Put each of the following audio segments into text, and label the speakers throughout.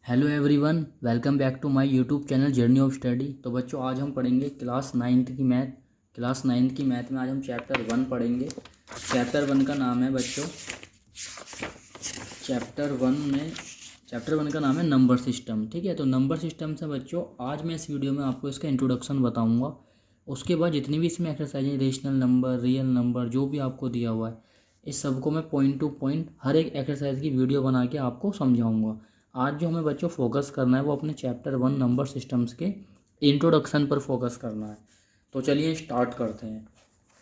Speaker 1: Hello everyone, welcome back to my YouTube channel journey of study. तो बच्चों आज हम पढ़ेंगे क्लास नाइन्थ की मैथ में आज हम चैप्टर 1 पढ़ेंगे। चैप्टर 1 का नाम है बच्चों चैप्टर वन का नाम है नंबर सिस्टम। ठीक है, तो नंबर सिस्टम से बच्चों आज मैं इस वीडियो में आपको इसका इंट्रोडक्शन बताऊंगा। उसके बाद जितनी भी इसमें एक्सरसाइज है, रेशनल नंबर, रियल नंबर, जो भी आपको दिया हुआ है, इस सबको मैं पॉइंट टू पॉइंट हर एक एक्सरसाइज की वीडियो बना के आपको समझाऊंगा। आज जो हमें बच्चों फोकस करना है वो अपने चैप्टर 1 नंबर सिस्टम्स के इंट्रोडक्शन पर फोकस करना है। तो चलिए स्टार्ट करते हैं।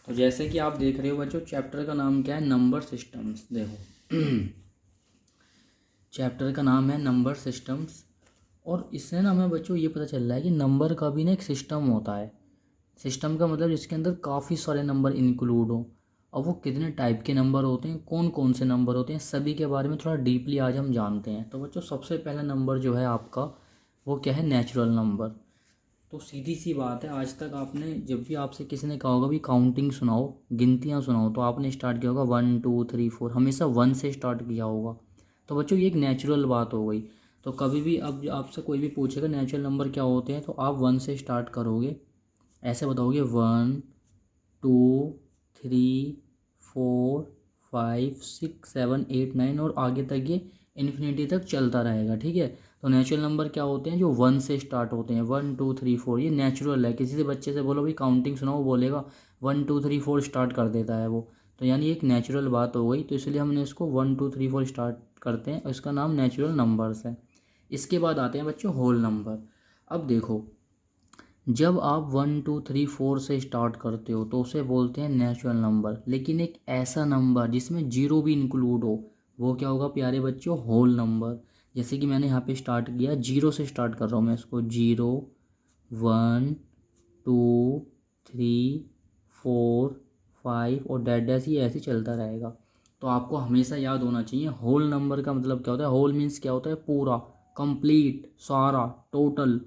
Speaker 1: तो जैसे कि आप देख रहे हो बच्चों, चैप्टर का नाम क्या है? Number systems. देखो चैप्टर का नाम है नंबर सिस्टम्स, और इससे ना हमें बच्चों ये पता चल रहा है कि नंबर का भी ना एक सिस्टम होता है। सिस्टम का मतलब जिसके अंदर काफ़ी सारे नंबर इंक्लूड हो, और वो कितने टाइप के नंबर होते हैं, कौन कौन से नंबर होते हैं, सभी के बारे में थोड़ा डीपली आज हम जानते हैं। तो बच्चों सबसे पहला नंबर जो है आपका वो क्या है? Natural number. तो सीधी सी बात है, आज तक आपने जब भी आपसे किसी ने कहा होगा भी काउंटिंग सुनाओ, गिनतियाँ सुनाओ, तो आपने स्टार्ट किया होगा 1 2 3 4, हमेशा 1 से स्टार्ट किया होगा। तो बच्चों ये एक नेचुरल बात हो गई। तो कभी भी अब आपसे कोई भी पूछेगा नेचुरल नंबर क्या होते हैं, तो आप 1 से स्टार्ट करोगे, ऐसे बताओगे 1 2 3 4 5 6 7 8 9, और आगे तक ये इन्फिनिटी तक चलता रहेगा। ठीक है, तो नेचुरल नंबर क्या होते हैं? जो 1 से स्टार्ट होते हैं, 1 2 3 4, ये नेचुरल है। किसी से बच्चे से बोलो भाई काउंटिंग सुनाओ, वो बोलेगा 1 2 3 4 स्टार्ट कर देता है वो। तो यानी एक नेचुरल बात हो गई, तो इसलिए हमने इसको 1 2 3 4 स्टार्ट करते हैं, और इसका नाम नेचुरल नंबर्स है। इसके बाद आते हैं बच्चों होल नंबर। अब देखो, जब आप 1 2 3 4 से स्टार्ट करते हो तो उसे बोलते हैं नेचुरल नंबर। लेकिन एक ऐसा नंबर जिसमें जीरो भी इंक्लूड हो, वो क्या होगा प्यारे बच्चों? Whole number. जैसे कि मैंने यहाँ पे स्टार्ट किया, जीरो से स्टार्ट कर रहा हूँ मैं इसको, 0 1 2 3 4 5, और डैट डैश ही ऐसे चलता रहेगा। तो आपको हमेशा याद होना चाहिए होल नंबर का मतलब क्या होता है। होल मीन्स क्या होता है? पूरा, कंप्लीट, सारा, टोटल।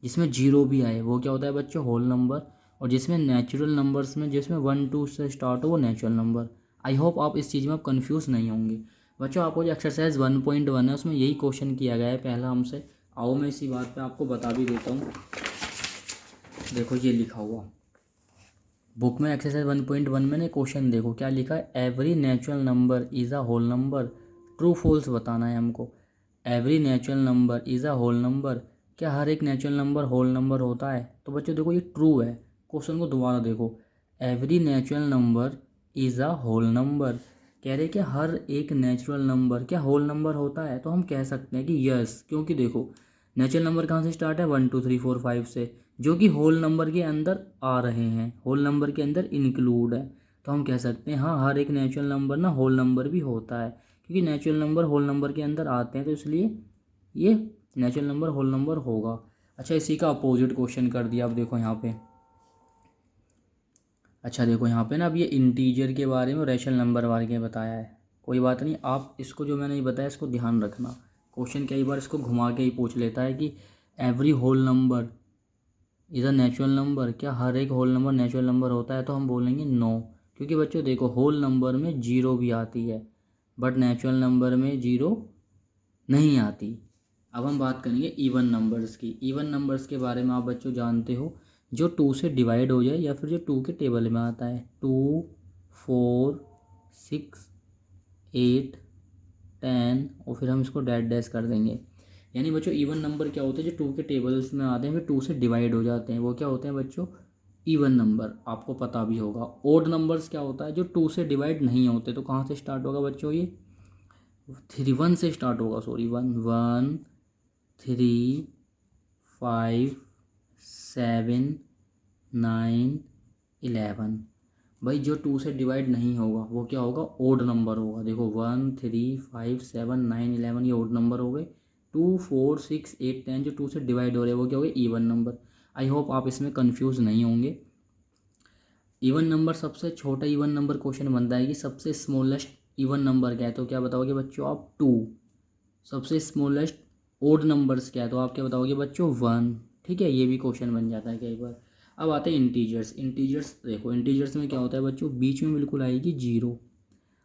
Speaker 1: जिसमें जीरो भी आए वो क्या होता है बच्चों? Whole number. और जिसमें नेचुरल नंबर्स में जिसमें 1 2 से स्टार्ट हो वो नेचुरल नंबर। आई होप आप इस चीज़ में आप कन्फ्यूज़ नहीं होंगे। बच्चों आपको जो एक्सरसाइज 1.1 है उसमें यही क्वेश्चन किया गया है पहला हमसे। आओ मैं इसी बात पे आपको बता भी देता हूँ। देखो ये लिखा हुआ बुक में एक्सरसाइज 1.1 में ने क्वेश्चन देखो क्या लिखा है? Every natural number is a whole number. True false बताना है हमको। Every natural number is a whole number. क्या हर एक नेचुरल नंबर होल नंबर होता है? तो बच्चों देखो ये ट्रू है। क्वेश्चन को दोबारा देखो, every natural number is a whole number. कह रहे कि हर एक नेचुरल नंबर क्या होल नंबर होता है? तो हम कह सकते हैं कि यस, क्योंकि देखो नेचुरल नंबर कहाँ से स्टार्ट है? 1 2 3 4 5 से, जो कि होल नंबर के अंदर आ रहे हैं, होल नंबर के अंदर इंक्लूड है। तो हम कह सकते हैं हाँ, हर एक नेचुरल नंबर ना होल नंबर भी होता है, क्योंकि नेचुरल नंबर होल नंबर के अंदर आते हैं, तो इसलिए ये नेचुरल नंबर होल नंबर होगा। अच्छा, इसी का अपोजिट क्वेश्चन कर दिया। अब देखो यहाँ पे, अच्छा देखो यहाँ पे ना, अब ये इंटीजर के बारे में और रैशनल नंबर बारे में बताया है। कोई बात नहीं, आप इसको जो मैंने बताया इसको ध्यान रखना। क्वेश्चन कई बार इसको घुमा के ही पूछ लेता है कि every whole number is a natural number. क्या हर एक होल नंबर नेचुरल नंबर होता है? तो हम बोलेंगे नो, क्योंकि बच्चों देखो होल नंबर में जीरो भी आती है, बट नेचुरल नंबर में जीरो नहीं आती। अब हम बात करेंगे इवन नंबर्स की। इवन नंबर्स के बारे में आप बच्चों जानते हो, जो 2 से डिवाइड हो जाए, या फिर जो 2 के टेबल में आता है। 2 4 6 8 10, और फिर हम इसको डैश डैश कर देंगे। यानी बच्चों इवन नंबर क्या होते हैं? जो 2 के टेबल्स में आते हैं फिर 2 से डिवाइड हो जाते हैं, वो क्या होते हैं बच्चों? Even number. आपको पता भी होगा। ओड नंबर्स क्या होता है? जो 2 से डिवाइड नहीं होते। तो कहाँ से स्टार्ट होगा बच्चों? ये 1 से स्टार्ट होगा, सॉरी, 1 1 3 5 7 9 11। भाई जो 2 से डिवाइड नहीं होगा वो क्या होगा? ओड नंबर होगा। देखो 1 3 5 7 9 11, ये ओड नंबर हो गए। 2 4 6 8 10 जो 2 से डिवाइड हो रहे हैं वो क्या हो गए? Even number. आई होप आप इसमें कंफ्यूज नहीं होंगे। इवन नंबर सबसे छोटा इवन नंबर क्वेश्चन बनता है कि सबसे स्मॉलेस्ट इवन नंबर क्या है? तो क्या बताओगे बच्चों आप? 2। सबसे स्मॉलेस्ट ओड नंबर्स क्या है? तो आप क्या बताओगे बच्चों? 1। ठीक है, ये भी क्वेश्चन बन जाता है कई बार। अब आते हैं इंटीजर्स। इंटीजर्स देखो, इंटीजर्स में क्या होता है बच्चों? बीच में बिल्कुल आएगी जीरो।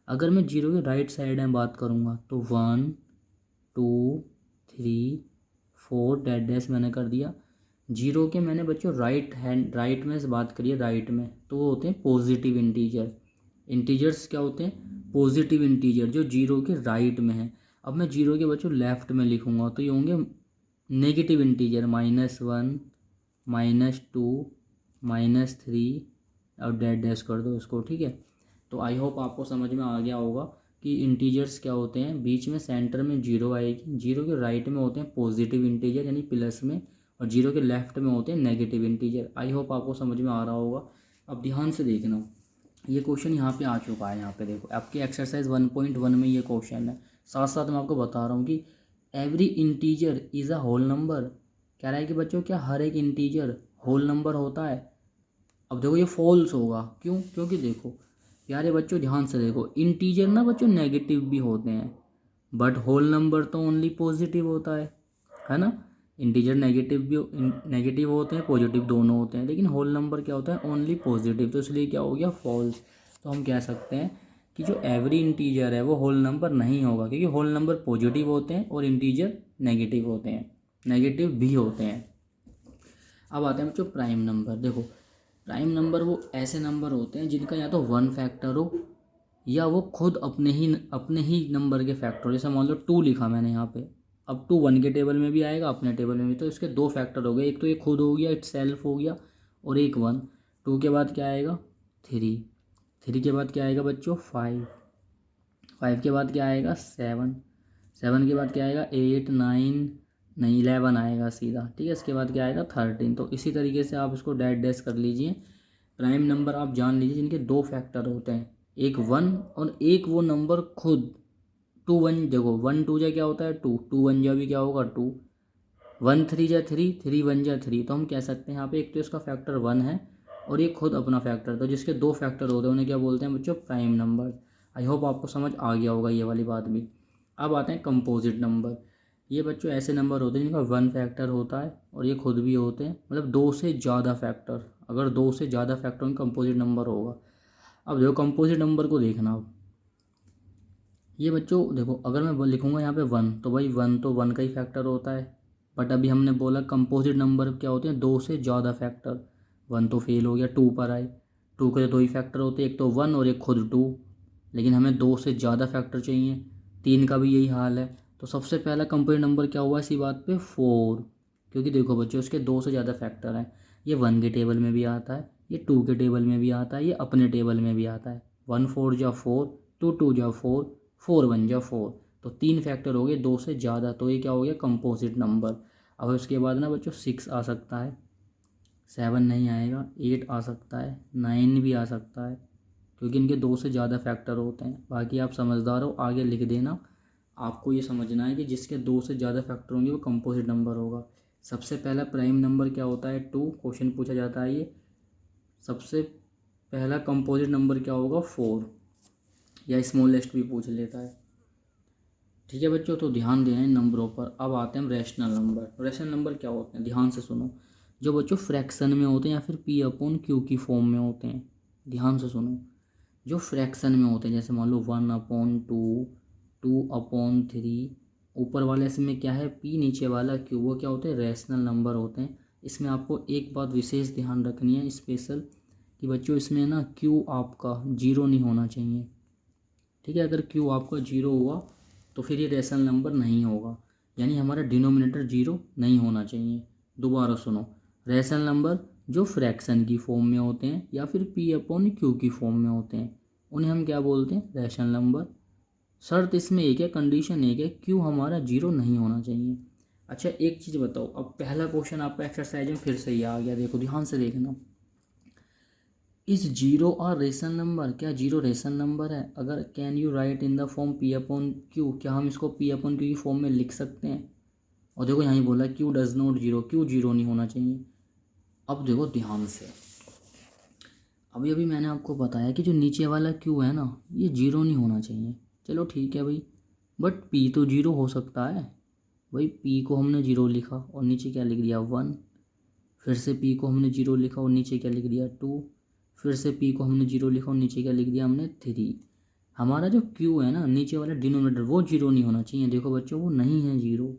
Speaker 1: अगर मैं जीरो की राइट साइड में बात करूँगा तो 1 2 3 4 डैश डैश मैंने कर दिया। जीरो के मैंने बच्चों राइट में से बात करिए, राइट में तो वो होते हैं पॉजिटिव इंटीजर। इंटीजर्स क्या होते हैं? पॉजिटिव इंटीजर जो जीरो के राइट में है। अब मैं जीरो के बच्चों लेफ्ट में लिखूंगा तो ये होंगे नेगेटिव इंटीजर, -1 -2 -3 और डैश डैश कर दो इसको, ठीक है। तो आई होप आपको समझ में आ गया होगा कि इंटीजर्स क्या होते हैं। बीच में सेंटर में जीरो आएगी, जीरो के राइट में होते हैं पॉजिटिव इंटीजर यानी प्लस में, और जीरो के लेफ्ट में होते हैं नेगेटिव इंटीजर। आई होप आपको समझ में आ रहा होगा। अब ध्यान से देखना, ये क्वेश्चन यहाँ पे आ चुका है। यहाँ पे देखो आपके एक्सरसाइज 1.1 में ये क्वेश्चन है। साथ साथ मैं आपको बता रहा हूँ कि every integer is a whole number. कह रहा है कि बच्चों क्या हर एक इंटीजर होल नंबर होता है? अब देखो ये फॉल्स होगा, क्यों? क्योंकि देखो प्यारे बच्चों ध्यान से देखो, इंटीजर ना बच्चों नेगेटिव भी होते हैं, बट होल नंबर तो ओनली पॉजिटिव होता है ना। इंटीजर नेगेटिव होते हैं, पॉजिटिव दोनों होते हैं, लेकिन होल नंबर क्या होता है? Only positive. तो इसलिए क्या हो गया? फॉल्स। तो हम कह सकते हैं कि जो एवरी इंटीजर है वो होल नंबर नहीं होगा, क्योंकि होल नंबर पॉजिटिव होते हैं और इंटीजर नेगेटिव होते हैं, नेगेटिव भी होते हैं। अब आते हैं बच्चों प्राइम नंबर। देखो प्राइम नंबर वो ऐसे नंबर होते हैं जिनका या तो 1 फैक्टर हो या वो खुद अपने ही नंबर के फैक्टर हो। जैसे मान लो 2 लिखा मैंने यहाँ पे, अब 2 1 के टेबल में भी आएगा, अपने टेबल में भी, तो इसके 2 फैक्टर हो गए। एक तो ये खुद हो गया, इट सेल्फ हो गया, और एक 1। 2 के बाद क्या आएगा? 3। 3 के बाद क्या आएगा बच्चों? 5। 5 के बाद क्या आएगा? 7। 7 के बाद क्या आएगा? 8 9 नहीं 11 आएगा सीधा, ठीक है। इसके बाद क्या आएगा? 13। तो इसी तरीके से आप इसको डैश डैश कर लीजिए। प्राइम नंबर आप जान लीजिए जिनके 2 फैक्टर होते हैं, एक 1 और एक वो नंबर खुद 2 1। देखो 1 2 जा क्या होता है? 2 2 1 जा भी क्या होगा? 2 1 3 जा 3 3 1 जा 3। तो हम कह सकते हैं यहाँ पे एक तो इसका फैक्टर 1 है और एक खुद अपना फैक्टर, तो जिसके 2 फैक्टर होते हैं उन्हें क्या बोलते हैं बच्चों? Prime number. आई होप आपको समझ आ गया होगा ये वाली बात भी। अब आते हैं कंपोजिट नंबर। ये बच्चों ऐसे नंबर होते हैं जिनका 1 फैक्टर होता है और ये खुद भी होते हैं, मतलब 2 से ज़्यादा फैक्टर। अगर 2 से ज़्यादा फैक्टर उनका कंपोजिट नंबर होगा। अब देखो कंपोजिट नंबर को देखना, अब ये बच्चों देखो अगर मैं लिखूंगा यहाँ पे 1 तो भाई 1 तो 1 का ही फैक्टर होता है, बट अभी हमने बोला कंपोजिट नंबर क्या होते हैं? 2 से ज़्यादा फैक्टर। 1 तो फेल हो गया, 2 पर आए। 2 के 2 ही फैक्टर होते हैं, एक तो 1 और एक खुद 2, लेकिन हमें 2 से ज़्यादा फैक्टर चाहिए। 3 का भी यही हाल है। तो सबसे पहला कंपोजिट नंबर क्या हुआ इसी बात पे? 4। क्योंकि देखो बच्चों इसके 2 से ज़्यादा फैक्टर हैं। ये 1 के टेबल में भी आता है, ये 2 के टेबल में भी आता है, ये अपने टेबल में भी आता है। 1 4 जा 4, 2 2 जा 4, 4 1 जा 4। तो 3 फैक्टर हो गए 2 से ज़्यादा, तो ये क्या हो गया? Composite number. अब उसके बाद ना बच्चों 6 आ सकता है, 7 नहीं आएगा, 8 आ सकता है, 9 भी आ सकता है, क्योंकि इनके 2 से ज़्यादा फैक्टर होते हैं। बाकी आप समझदार हो, आगे लिख देना। आपको ये समझना है कि जिसके 2 से ज़्यादा फैक्टर होंगे वो कंपोजिट नंबर होगा। सबसे पहला प्राइम नंबर क्या होता है? 2। क्वेश्चन पूछा जाता है ये। सबसे पहला कंपोजिट नंबर क्या होगा? 4, या स्मॉलेस्ट भी पूछ लेता है, ठीक है बच्चों। तो ध्यान देना इन नंबरों पर। अब आते हैं रैशनल नंबर। रैशनल नंबर क्या होते हैं? ध्यान से सुनो। जो बच्चों फ्रैक्शन में होते हैं या फिर P/Q की फॉर्म में होते हैं, ध्यान से सुनो। जो फ्रैक्शन में होते हैं जैसे मान लो 1/2, 2/3, ऊपर वाले इसमें क्या है? P, नीचे वाला Q, वो क्या होते हैं? रैशनल नंबर होते हैं। इसमें आपको एक बात विशेष ध्यान रखनी है स्पेशल, कि बच्चों इसमें ना Q आपका 0 नहीं होना चाहिए, ठीक है। अगर Q आपका 0 हुआ तो फिर ये रैशनल नंबर नहीं होगा, यानी हमारा डिनोमिनेटर 0 नहीं होना चाहिए। दोबारा सुनो, रैशनल नंबर जो फ्रैक्शन की फॉर्म में होते हैं या फिर P/Q की फॉर्म में होते हैं उन्हें हम क्या बोलते हैं? Rational number. शर्त इसमें एक है, कंडीशन एक है, Q हमारा 0 नहीं होना चाहिए। अच्छा एक चीज़ बताओ, अब पहला क्वेश्चन आपका एक्सरसाइज में फिर से ही आ गया, देखो ध्यान से देखना। इस 0 और रेशनल नंबर, क्या 0 रेशनल नंबर है? अगर can you right in the form P/Q, क्या हम इसको P/Q की फॉर्म में लिख सकते हैं? और देखो यहाँ बोला Q डज नॉट 0, Q 0 नहीं होना चाहिए। अब देखो ध्यान से, अभी अभी मैंने आपको बताया कि जो नीचे वाला Q है ना ये 0 नहीं होना चाहिए। चलो ठीक है भाई, बट P तो 0 हो सकता है। भाई P को हमने 0 लिखा और नीचे क्या लिख दिया? 1। फिर से P को हमने 0 लिखा और नीचे क्या लिख दिया? 2। फिर से P को हमने 0 लिखा और नीचे क्या लिख दिया हमने? 3। हमारा जो Q है ना नीचे वाला डिनोमिनेटर वो 0 नहीं होना चाहिए। देखो बच्चों वो नहीं है 0,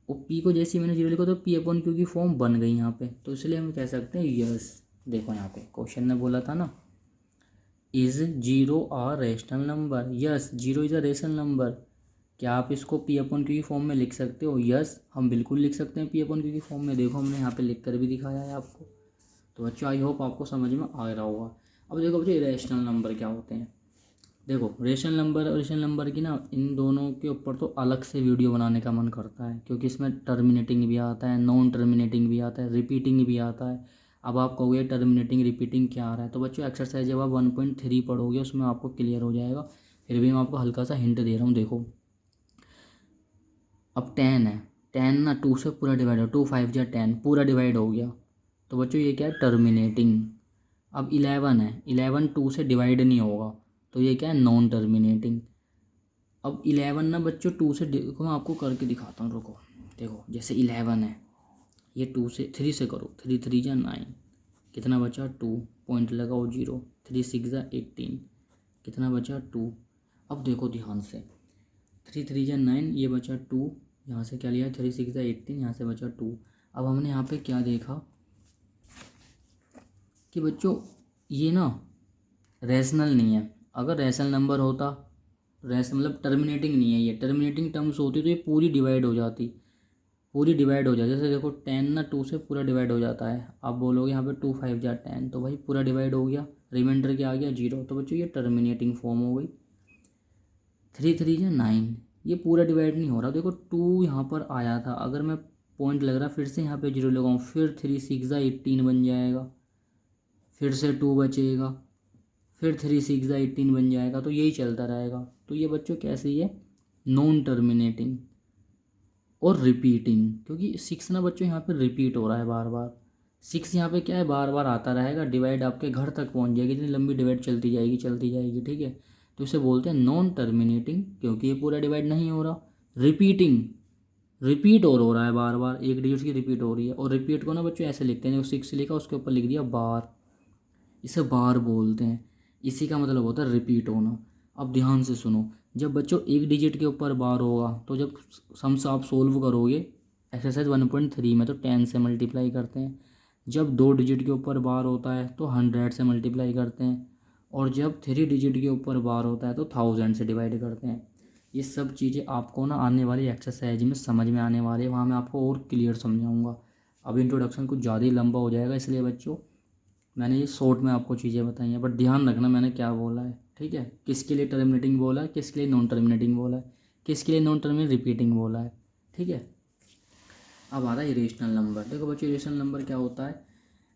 Speaker 1: वो पी को जैसे ही मैंने जीरो लिखा तो पी अपॉन क्यू की फॉर्म बन गई यहाँ पे, तो इसलिए हम कह सकते हैं यस। देखो यहाँ पे क्वेश्चन ने बोला था ना, is zero a rational number, yes zero is a rational number. क्या आप इसको पी अपॉन क्यू की फॉर्म में लिख सकते हो? यस, हम बिल्कुल लिख सकते हैं पी अपॉन क्यू की फॉर्म में। देखो हमने यहाँ पे लिख कर भी दिखाया है आपको। तो बच्चों आई होप आपको समझ में आ रहा होगा। अब देखो बच्चों इरेशनल नंबर क्या होते हैं। देखो रेशनल नंबर और रेशनल नंबर की ना, इन दोनों के ऊपर तो अलग से वीडियो बनाने का मन करता है, क्योंकि इसमें टर्मिनेटिंग भी आता है, नॉन टर्मिनेटिंग भी आता है, रिपीटिंग भी आता है। अब आप कहोगे टर्मिनेटिंग रिपीटिंग क्या आ रहा है, तो बच्चों एक्सरसाइज जब आप 1.3 पढ़ोगे उसमें आपको क्लियर हो जाएगा। फिर भी मैं आपको हल्का सा हिंट दे रहा हूँ। देखो अब 10 है, 10 ना 2 से पूरा डिवाइड हो, 2 5 जा 10 पूरा डिवाइड हो गया, तो बच्चों ये क्या है? टर्मिनेटिंग। अब 11 है, 11 2 से डिवाइड नहीं होगा, तो ये क्या है? Non terminating. अब 11 ना बच्चों 2 से देखो मैं आपको करके दिखाता हूँ, रुको। देखो जैसे 11 है, ये 2 से 3 से करो, 3 3 जा 9, कितना बचा? 2, पॉइंट लगाओ 0, 3 6 जा 18, कितना बचा? 2। अब देखो ध्यान से, 3 3 जा 9, ये बचा 2, यहाँ से क्या लिया? 3 6 जा 18, यहाँ से बचा 2। अब हमने यहाँ पे क्या देखा कि बच्चों ये ना रेशनल नहीं है। अगर रेशनल नंबर होता, मतलब टर्मिनेटिंग नहीं है, ये टर्मिनेटिंग टर्म्स होती तो ये पूरी डिवाइड हो जाती, पूरी डिवाइड हो जाती। जैसे देखो 10 ना 2 से पूरा डिवाइड हो जाता है। आप बोलोगे यहाँ पे 2 5 जा 10, तो भाई पूरा डिवाइड हो गया, रिमाइंडर क्या आ गया? 0। तो बच्चों ये टर्मिनेटिंग फॉर्म हो गई। 3 3 जा 9, ये पूरा डिवाइड नहीं हो रहा। देखो 2 यहाँ पर आया था, अगर मैं पॉइंट लग रहा फिर से यहाँ पे 0 लगाऊँ, फिर 3 6 जा 18 बन जाएगा, फिर से 2 बचेगा, फिर 3 6 जा 18 बन जाएगा, तो यही चलता रहेगा। तो ये बच्चों कैसे ही है? नॉन टर्मिनेटिंग और रिपीटिंग, क्योंकि 6 ना बच्चों यहाँ पे रिपीट हो रहा है बार बार। 6 यहाँ पे क्या है? बार बार आता रहेगा, डिवाइड आपके घर तक पहुँच जाएगी, इतनी लंबी डिवाइड चलती जाएगी चलती जाएगी, ठीक है। तो इसे बोलते हैं नॉन टर्मिनेटिंग, क्योंकि ये पूरा डिवाइड नहीं हो रहा। रिपीटिंग, रिपीट और हो रहा है बार बार, एक डिजिट की रिपीट हो रही है। और रिपीट को ना बच्चों ऐसे लिखते हैं, जो 6 लिखा उसके ऊपर लिख दिया बार, इसे बार बोलते हैं। इसी का मतलब होता है रिपीट होना। अब ध्यान से सुनो, जब बच्चों एक डिजिट के ऊपर बार होगा, तो जब सम्स आप सोल्व करोगे एक्सरसाइज 1.3 में, तो 10 से मल्टीप्लाई करते हैं। जब 2 डिजिट के ऊपर बार होता है तो 100 से मल्टीप्लाई करते हैं। और जब 3 डिजिट के ऊपर बार होता है तो 1000 से डिवाइड करते हैं। ये सब चीज़ें आपको ना आने वाली एक्सरसाइज में समझ में आने वाली है, वहाँ मैं आपको और क्लियर समझाऊंगा। अब इंट्रोडक्शन कुछ ज़्यादा ही लंबा हो जाएगा, इसलिए बच्चों मैंने ये शॉर्ट में आपको चीज़ें बताई हैं, बट ध्यान रखना मैंने क्या बोला है, ठीक है। किसके लिए टर्मिनेटिंग बोला है, किसके लिए नॉन टर्मिनेटिंग बोला है, किसके लिए नॉन टर्मिनेटिंग रिपीटिंग बोला है, ठीक है। अब आ रहा है इरेशनल नंबर। देखो बच्चों इरेशनल नंबर क्या होता है,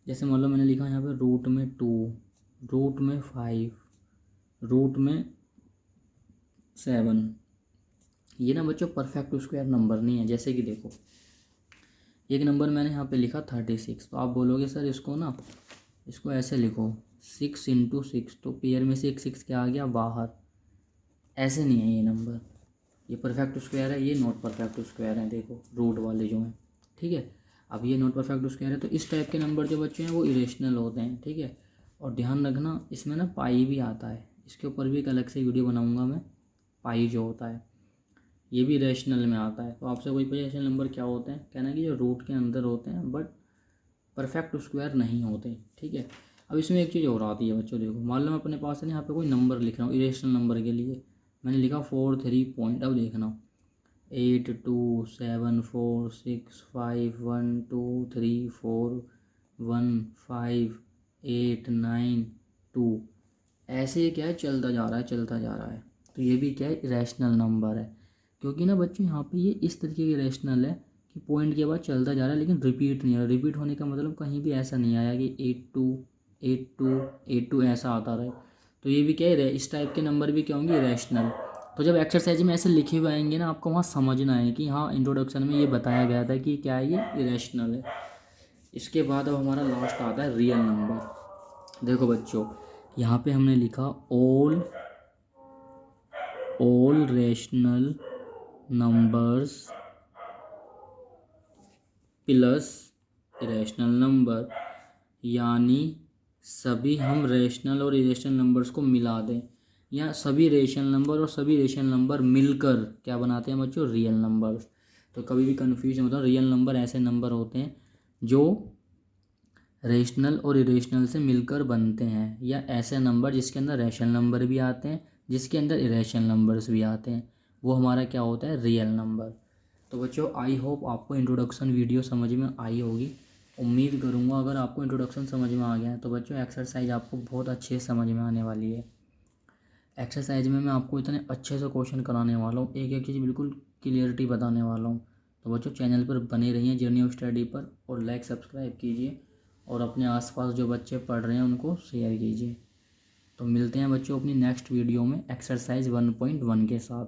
Speaker 1: जैसे मान लो मैंने लिखा यहाँ पे रूट में 2, रूट में 5, रूट में 7, ये ना बच्चों परफेक्ट स्क्वायर नंबर नहीं है। जैसे कि देखो एक नंबर मैंने यहाँ पे लिखा 36, तो आप बोलोगे सर इसको ऐसे लिखो 6 इंटू 6, तो पेयर में से एक 6 क्या आ गया? बाहर। ऐसे नहीं है ये नंबर, ये परफेक्ट स्क्वायर है, ये नॉट परफेक्ट स्क्वायर है। देखो रूट वाले जो हैं, ठीक है। अब ये नॉट परफेक्ट स्क्वायर है, तो इस टाइप के नंबर जो बच्चे हैं वो इरेशनल होते हैं, ठीक है। और ध्यान रखना इसमें ना पाई भी आता है, इसके ऊपर भी एक अलग से वीडियो बनाऊंगा मैं। पाई जो होता है ये भी रेशनल में आता है। तो आपसे कोई पूछे रेशनल नंबर क्या होते हैं, कहना कि जो रूट के अंदर होते हैं बट परफेक्ट स्क्वायर नहीं होते, ठीक है। अब इसमें एक चीज़ और आती है बच्चों, देखो मान लो मैं अपने पास है यहाँ पे कोई नंबर लिख रहा हूँ इरेशनल नंबर के लिए, मैंने लिखा 4 3 पॉइंट। अब देखना 8 2 7 4 6 5 1 2 3 4 1 5 8 9 2, ऐसे क्या है? चलता जा रहा है चलता जा रहा है। तो ये भी क्या है? इरेशनल नंबर है, क्योंकि ना बच्चों यहाँ पे ये इस तरीके की इरेशनल है कि पॉइंट के बाद चलता जा रहा है लेकिन रिपीट नहीं हो रहा। रिपीट होने का मतलब कहीं भी ऐसा नहीं आया कि 8 2 8 2 8 2 ऐसा आता रहे। तो ये भी क्या है? इस टाइप के नंबर भी क्या होंगे? इरेशनल। तो जब एक्सरसाइज में ऐसे लिखे हुए आएंगे ना, आपको वहाँ समझना है कि हाँ इंट्रोडक्शन में ये बताया गया था कि क्या है, ये इरेशनल है। इसके बाद अब हमारा लास्ट आता है रियल नंबर। देखो बच्चों यहाँ पे हमने लिखा all rational numbers plus irrational number, यानी सभी हम रेशनल और इरेशनल नंबर्स को मिला दें, या सभी रेशनल नंबर और सभी रेशनल नंबर मिलकर क्या बनाते हैं बच्चों? Real numbers. तो कभी भी कन्फ्यूजन होता है। रियल नंबर ऐसे नंबर होते हैं जो रेशनल और इरेशनल से मिलकर बनते हैं, या ऐसे नंबर जिसके अंदर रैशनल नंबर भी आते हैं, जिसके अंदर इरेशनल नंबर्स भी आते हैं, वो हमारा क्या होता है, रियल नंबर। तो बच्चों आई होप आपको इंट्रोडक्शन वीडियो समझ में आई होगी। उम्मीद करूँगा अगर आपको इंट्रोडक्शन समझ में आ गया है तो बच्चों एक्सरसाइज आपको बहुत अच्छे से समझ में आने वाली है। एक्सरसाइज में मैं आपको इतने अच्छे से क्वेश्चन कराने वाला हूँ, एक एक चीज़ बिल्कुल क्लियरिटी बताने वाला हूँ। तो बच्चों चैनल पर बने रहिए जर्नी ऑफ स्टडी पर, और लाइक सब्सक्राइब कीजिए, और अपने आसपास जो बच्चे पढ़ रहे हैं उनको शेयर कीजिए। तो मिलते हैं बच्चों अपनी नेक्स्ट वीडियो में एक्सरसाइज 1.1 के साथ।